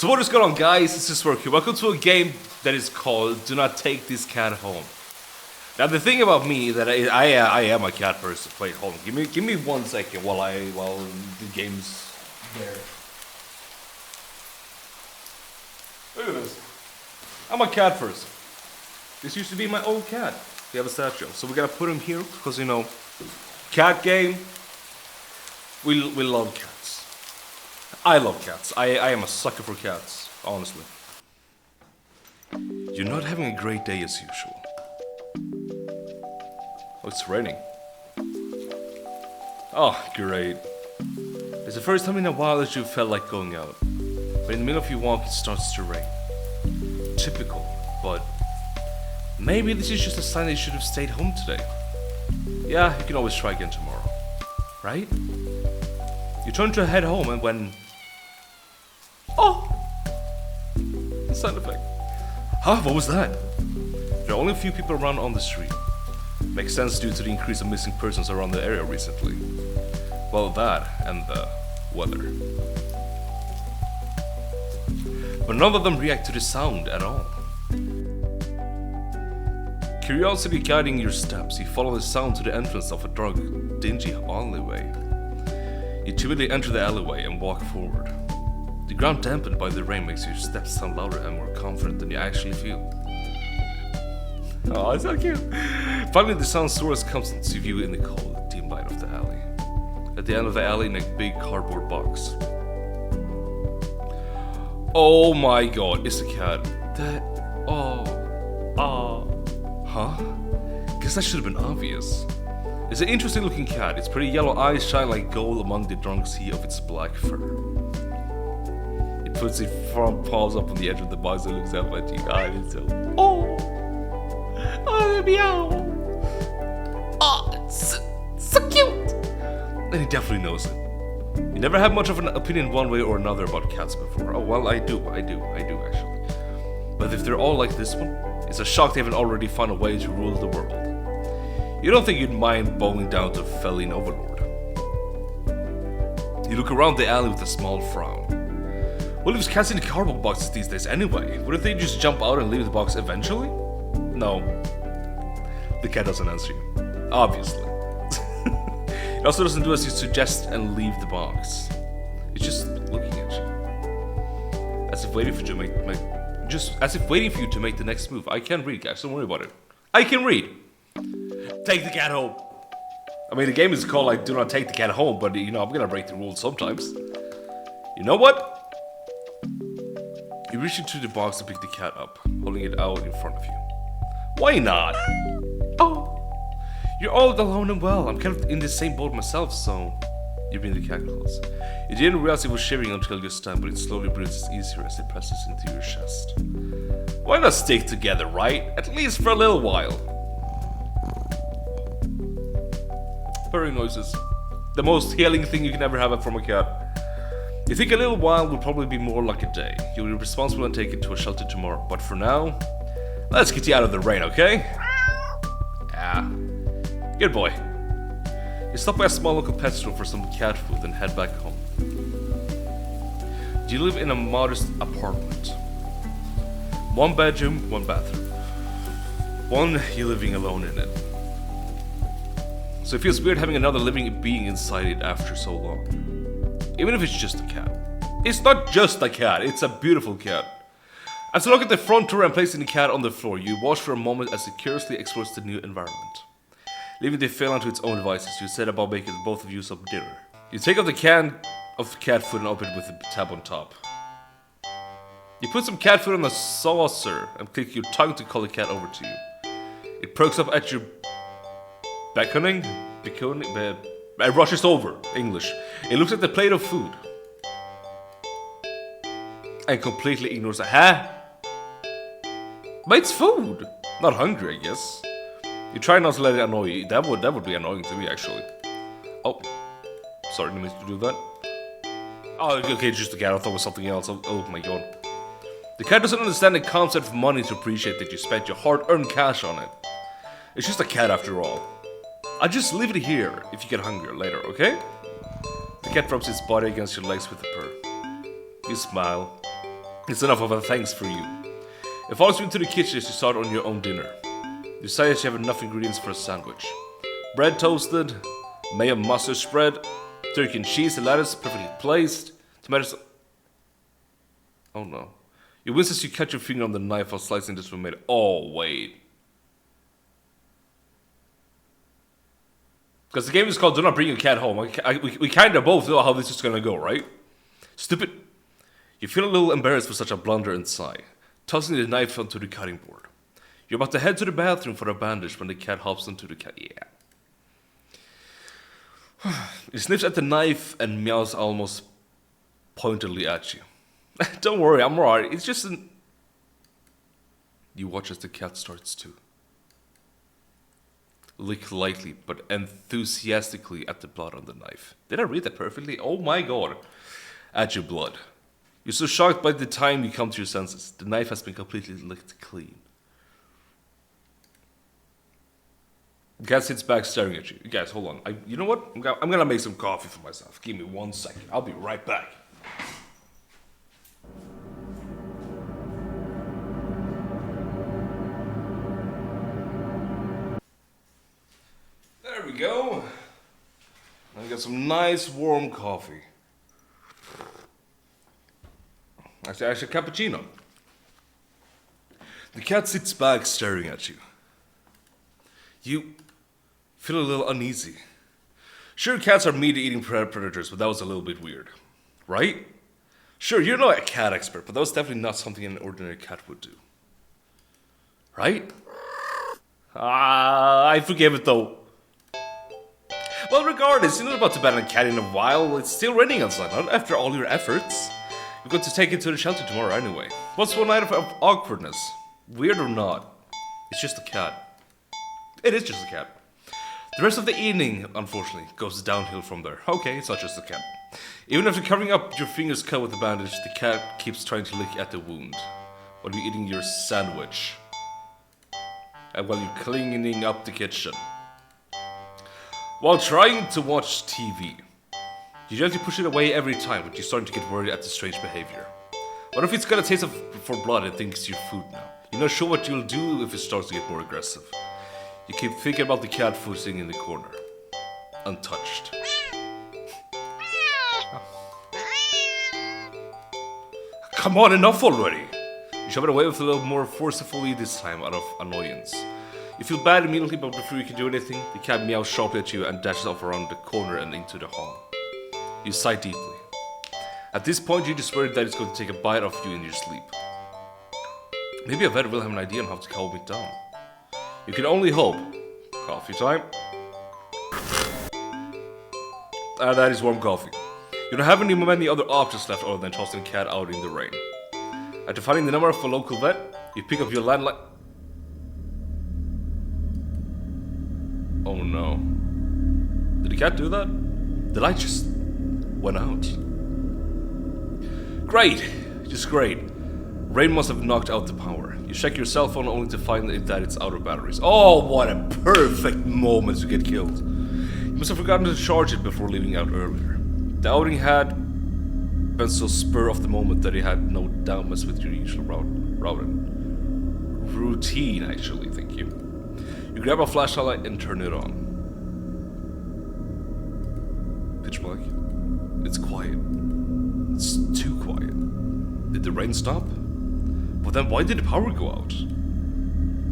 So what is going on, guys? This is Worky. Welcome to a game that is called Do Not Take This Cat Home. Now the thing about me that I am a cat person. Wait, hold on. Give me 1 second while the game's there. Look at this. I'm a cat person. This used to be my old cat. We have a statue, so we gotta put him here because cat game. We love cats. I love cats. I am a sucker for cats, honestly. You're not having a great day as usual. Oh, it's raining. Oh, great. It's the first time in a while that you felt like going out. But in the middle of your walk, it starts to rain. Typical, but maybe this is just a sign that you should have stayed home today. Yeah, you can always try again tomorrow, right? You turn to head home and when... Oh! The sound effect. Huh? What was that? There are only a few people around on the street. Makes sense due to the increase of missing persons around the area recently. Well, that and the weather. But none of them react to the sound at all. Curiosity guiding your steps, you follow the sound to the entrance of a dark, dingy alleyway. You timidly enter the alleyway and walk forward. The ground dampened by the rain makes your steps sound louder and more confident than you actually feel. Oh, it's so cute! Finally, the sound source comes into view in the cold, dim light of the alley. At the end of the alley, in a big cardboard box. Oh my god, it's a cat. Huh? Guess that should have been obvious. It's an interesting looking cat. Its pretty yellow eyes shine like gold among the dark sea of its black fur. It puts its front paws up on the edge of the box and looks up at you. It's so... Oh, meow. Oh, it's so cute. And he definitely knows it. You never had much of an opinion one way or another about cats before. Oh, well, I do actually. But if they're all like this one, it's a shock they haven't already found a way to rule the world. You don't think you'd mind bowing down to a feline overlord. You look around the alley with a small frown. What leaves cats in the cardboard boxes these days anyway? Wouldn't they just jump out and leave the box eventually? No. The cat doesn't answer you. Obviously. It also doesn't do as you suggest and leave the box. It's just looking at you. As if waiting for you to make the next move. I can read, guys, don't worry about it. I can read. Take the cat home. I mean, the game is called like Do Not Take the Cat Home, but I'm gonna break the rules sometimes. You know what? You reach into the box to pick the cat up, holding it out in front of you. Why not? Oh, you're all alone and well. I'm kind of in the same boat myself, so you bring the cat close. You didn't realize it was shivering until just then, but it slowly breathes easier as it presses into your chest. Why not stick together, right? At least for a little while. Purring noises. The most healing thing you can ever have from a cat. You think a little while will probably be more like a day. You'll be responsible and take it to a shelter tomorrow. But for now, let's get you out of the rain, okay? Yeah. Good boy. You stop by a small local pet store for some cat food, then head back home. You live in a modest apartment. 1 bedroom, 1 bathroom. You living alone in it. So it feels weird having another living being inside it after so long. Even if it's just a cat. It's not just a cat, it's a beautiful cat. As you look at the front door and placing the cat on the floor, you watch for a moment as it curiously explores the new environment. Leaving the feline to its own devices, you set about making both of you some dinner. You take out the can of cat food and open it with the tab on top. You put some cat food on a saucer and click your tongue to call the cat over to you. It perks up at your beckoning, it rushes over, English. It looks at the plate of food. And completely ignores it. Huh? But it's food. Not hungry, I guess. You try not to let it annoy you. That would be annoying to me, actually. Oh. Sorry, didn't mean to do that. Oh, okay, just the cat. I thought it was something else. Oh my god. The cat doesn't understand the concept of money to appreciate that you spent your hard-earned cash on it. It's just a cat after all. I'll just leave it here if you get hungry later, okay? The cat rubs its body against your legs with a purr. You smile. It's enough of a thanks for you. It follows you into the kitchen as you start on your own dinner. You decide that you have enough ingredients for a sandwich. Bread toasted, mayo mustard spread, turkey and cheese and lettuce perfectly placed, tomatoes... Oh no. You wince as you cut your finger on the knife while slicing this tomato. Oh wait. Because the game is called Do Not Bring Your Cat Home. We kind of both know how this is gonna go, right? Stupid. You feel a little embarrassed for such a blunder and sigh, tossing the knife onto the cutting board. You're about to head to the bathroom for a bandage when the cat hops onto the cat. Yeah. It sniffs at the knife and meows almost pointedly at you. Don't worry, I'm alright. It's just an... You watch as the cat starts to lick lightly but enthusiastically at the blood on the knife. Did I read that perfectly? Oh my god. At your blood. You're so shocked by the time you come to your senses. The knife has been completely licked clean. The cat sits back staring at you. You guys, hold on. You know what? I'm gonna make some coffee for myself. Give me 1 second. I'll be right back. There we go. I got some nice warm coffee. Actually, a cappuccino. The cat sits back staring at you. You feel a little uneasy. Sure, cats are meat-eating predators, but that was a little bit weird. Right? Sure, you're not a cat expert, but that was definitely not something an ordinary cat would do. Right? I forgive it though. Well, regardless, you're not about to abandon a cat in a while. It's still raining outside, not after all your efforts. You've got to take it to the shelter tomorrow anyway. What's one night of awkwardness? Weird or not? It's just a cat. It is just a cat. The rest of the evening, unfortunately, goes downhill from there. Okay, it's not just a cat. Even after covering up your fingers cut with a bandage, the cat keeps trying to lick at the wound while you're eating your sandwich and while you're cleaning up the kitchen. While trying to watch TV, you gently push it away every time, but you're starting to get worried at the strange behavior. What if it's got a taste for blood and thinks you're food now? You're not sure what you'll do if it starts to get more aggressive. You keep thinking about the cat food sitting in the corner, untouched. Come on, enough already! You shove it away with a little more forcefully this time, out of annoyance. You feel bad immediately, but before you can do anything, the cat meows sharply at you and dashes off around the corner and into the hall. You sigh deeply. At this point, you just worry that it's going to take a bite of you in your sleep. Maybe a vet will have an idea on how to calm it down. You can only hope. Coffee time. And that is warm coffee. You don't have many other options left other than tossing the cat out in the rain. After finding the number of a local vet, you pick up your landline. Oh no. Did the cat do that? The light just went out. Great! Just great. Rain must have knocked out the power. You check your cell phone only to find that it's out of batteries. Oh, what a perfect moment to get killed. You must have forgotten to charge it before leaving out earlier. The outing had been so spur of the moment that it had no doubt messed with your usual routine, actually, thank you. You grab a flashlight and turn it on. Pitch black. It's quiet. It's too quiet. Did the rain stop? Well then why did the power go out?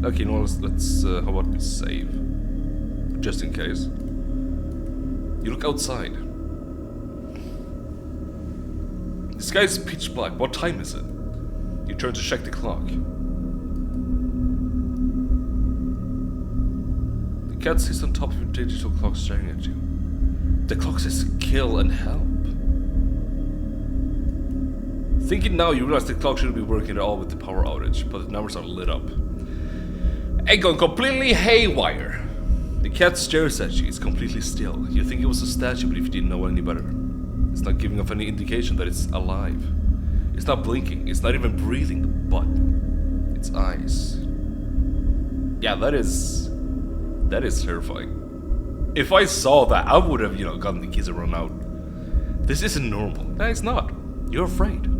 Okay, no, let's how about we save? Just in case. You look outside. The sky is pitch black. What time is it? You turn to check the clock. The cat sits on top of your digital clock staring at you. The clock says kill and help. Thinking now, you realize the clock shouldn't be working at all with the power outage, but the numbers are lit up. And gone completely haywire. The cat stares at you, it's completely still. You think it was a statue, but if you didn't know any better. It's not giving off any indication that it's alive. It's not blinking, it's not even breathing, but its eyes. Yeah, that is terrifying. If I saw that, I would have, gotten the keys and run out. This isn't normal. No, it's not. You're afraid.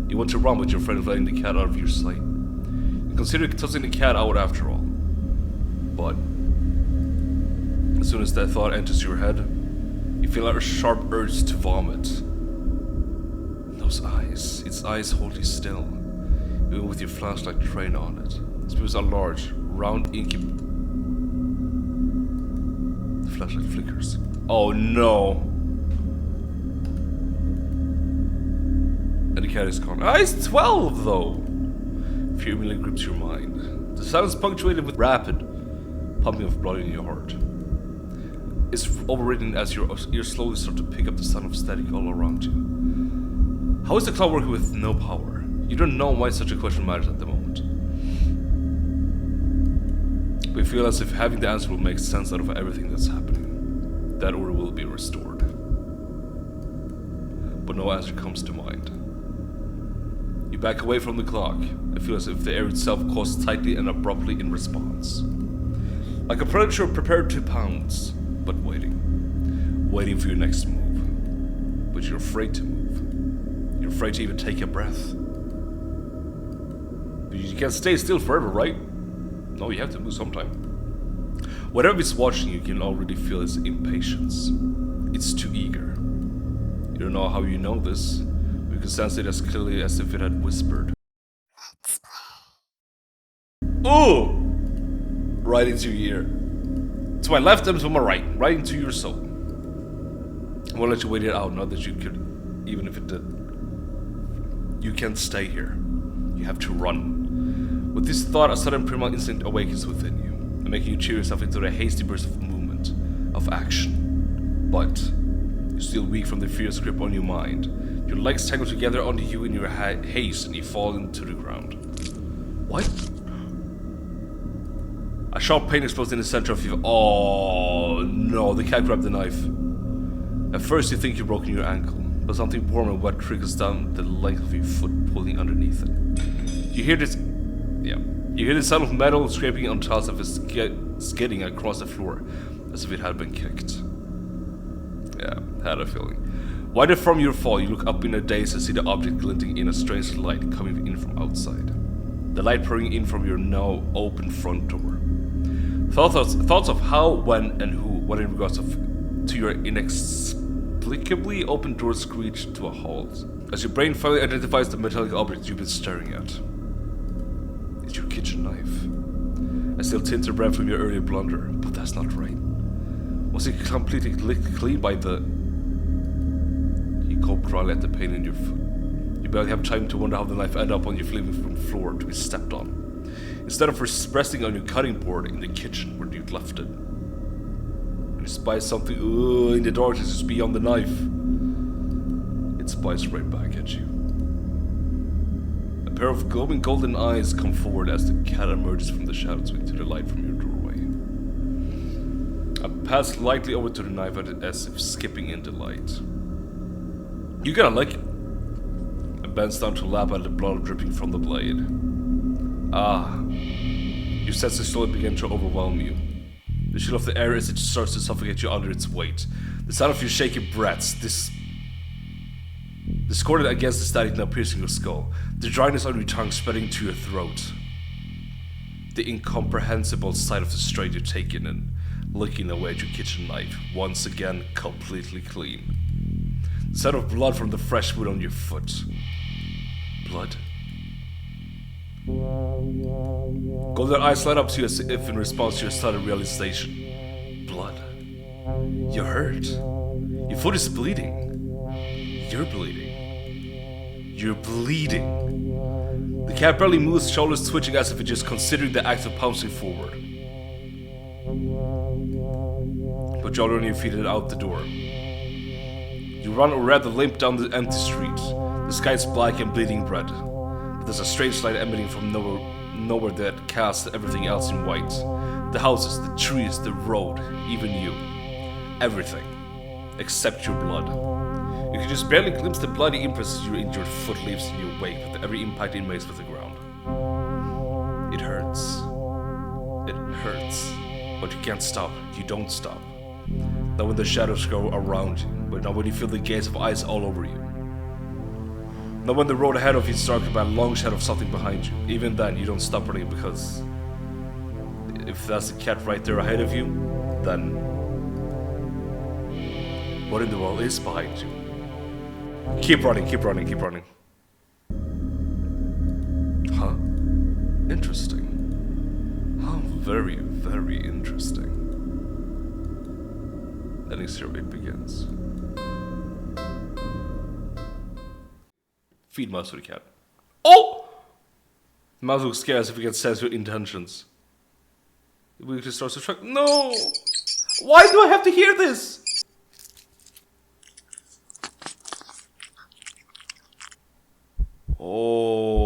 You want to run, but your friend is letting the cat out of your sight. You consider tossing the cat out after all. But as soon as that thought enters your head, you feel a sharp urge to vomit. Those eyes, its eyes hold you still, even with your flashlight trained on it. Its pupils are large, round, inky. The flashlight flickers. Oh no! And the cat is gone. Ah, it's 12 though! Fear immediately grips your mind. The sound is punctuated with rapid pumping of blood in your heart. It's overridden as your ears slowly start to pick up the sound of static all around you. How is the clock working with no power? You don't know why such a question matters at the moment. We feel as if having the answer will make sense out of everything that's happening. That order will be restored. But no answer comes to mind. You back away from the clock and feel as if the air itself closes tightly and abruptly in response. Like a predator prepared to pounce, but waiting. Waiting for your next move. But you're afraid to move. You're afraid to even take a breath. But you can't stay still forever, right? No, you have to move sometime. Whatever is watching you can already feel its impatience. It's too eager. You don't know how you know this, but you can sense it as clearly as if it had whispered. Oh! Right into your ear. To my left and to my right. Right into your soul. I won't let you wait it out, not that you could, even if it did. You can't stay here. You have to run. With this thought, a sudden primal instinct awakens within you, and making you cheer yourself into a hasty burst of movement, of action. But you're still weak from the fierce grip on your mind. Your legs tangle together onto you in your haste, and you fall into the ground. What? A sharp pain explodes in the center of you. Oh no, the cat grabbed the knife. At first you think you've broken your ankle, but something warm and wet trickles down the length of your foot, pulling underneath it. You hear this... You hear the sound of metal scraping on tiles of it skidding across the floor, as if it had been kicked. Yeah, had a feeling. Wider from your fall, you look up in a daze and see the object glinting in a strange light coming in from outside. The light pouring in from your now open front door. Thoughts of how, when, and who, when in regards to your inexplicably open door screech to a halt, as your brain finally identifies the metallic object you've been staring at. It's your kitchen knife. I still tint the red from your earlier blunder, but that's not right. Was it completely licked clean by the... You gulp dryly at the pain in your foot. You barely have time to wonder how the knife ended up on your living room floor to be stepped on, instead of resting on your cutting board in the kitchen where you'd left it. And you spy something in the darkness just beyond the knife. It spies right back at you. A pair of glowing golden eyes come forward as the cat emerges from the shadows into the light from your doorway. I pass lightly over to the knife as if skipping in the light. You gotta like it. And bends down to lap at the blood dripping from the blade. Ah. Your senses slowly begin to overwhelm you. The chill of the air as it starts to suffocate you under its weight. The sound of your shaking breaths, discordant against the static now piercing your skull. The dryness on your tongue spreading to your throat. The incomprehensible sight of the straight you're taking in, looking away at your kitchen knife, once again completely clean. The sound of blood from the fresh wound on your foot. Blood? Golden eyes light up to you as if in response to your sudden realization. Blood. You're hurt. Your foot is bleeding. You're bleeding. You're bleeding. The cat barely moves, shoulders twitching as if it's just considering the act of pouncing forward. But you're already feet out the door. You run or rather limp down the empty street. The sky is black and bleeding red. But there's a strange light emanating from nowhere that casts everything else in white. The houses, the trees, the road, even you. Everything. Except your blood. You can just barely glimpse the bloody impresses your injured foot leaves in your wake with every impact it makes with the ground. It hurts. It hurts. But you can't stop. You don't stop. Not when the shadows grow around you, but not when you feel the gaze of eyes all over you. Now when the road ahead of you is darkened by a long shadow of something behind you, even then you don't stop running because if that's a cat right there ahead of you, then what in the world is behind you? Keep running, keep running, keep running. Huh? Interesting. How very, very interesting. Then here it begins. Feed mouse to the cat. Oh! The mouse looks scared as if it can sense your intentions. We just start to track. No! Why do I have to hear this? Oh.